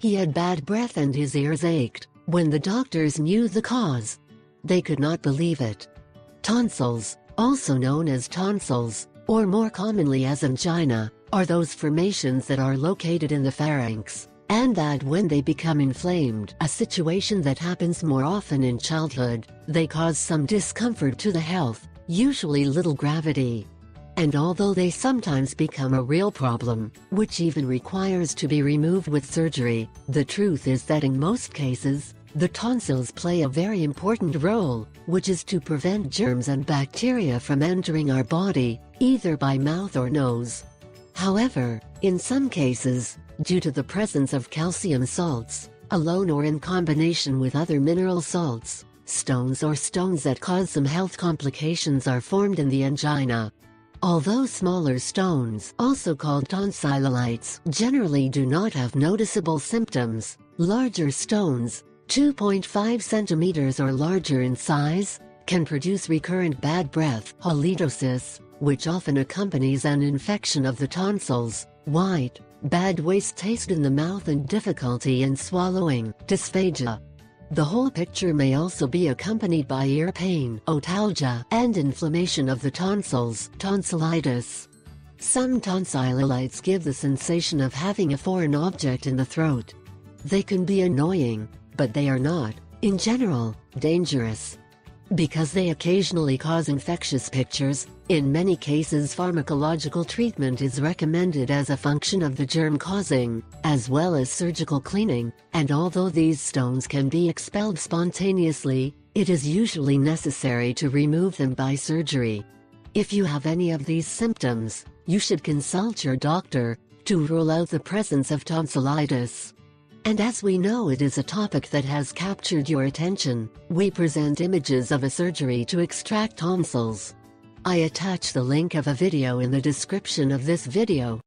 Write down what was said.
He had bad breath and his ears ached. When the doctors knew the cause, they could not believe it. Tonsils, also known as tonsils, or more commonly as angina, are those formations that are located in the pharynx, and that when they become inflamed, a situation that happens more often in childhood, they cause some discomfort to the health, usually little gravity. And although they sometimes become a real problem, which even requires to be removed with surgery, the truth is that in most cases, the tonsils play a very important role, which is to prevent germs and bacteria from entering our body, either by mouth or nose. However, in some cases, due to the presence of calcium salts, alone or in combination with other mineral salts, stones that cause some health complications are formed in the angina. Although smaller stones, also called tonsillites, generally do not have noticeable symptoms, larger stones, 2.5 centimeters or larger in size, can produce recurrent bad breath, halitosis, which often accompanies an infection of the tonsils, white, bad taste in the mouth and difficulty in swallowing, dysphagia. The whole picture may also be accompanied by ear pain, otalgia, and inflammation of the tonsils, tonsillitis. Some tonsillites give the sensation of having a foreign object in the throat. They can be annoying, but they are not, in general, dangerous. Because they occasionally cause infectious pictures, in many cases pharmacological treatment is recommended as a function of the germ causing, as well as surgical cleaning, and although these stones can be expelled spontaneously, it is usually necessary to remove them by surgery. If you have any of these symptoms, you should consult your doctor to rule out the presence of tonsillitis. And as we know it is a topic that has captured your attention, we present images of a surgery to extract tonsils. I attach the link of a video in the description of this video.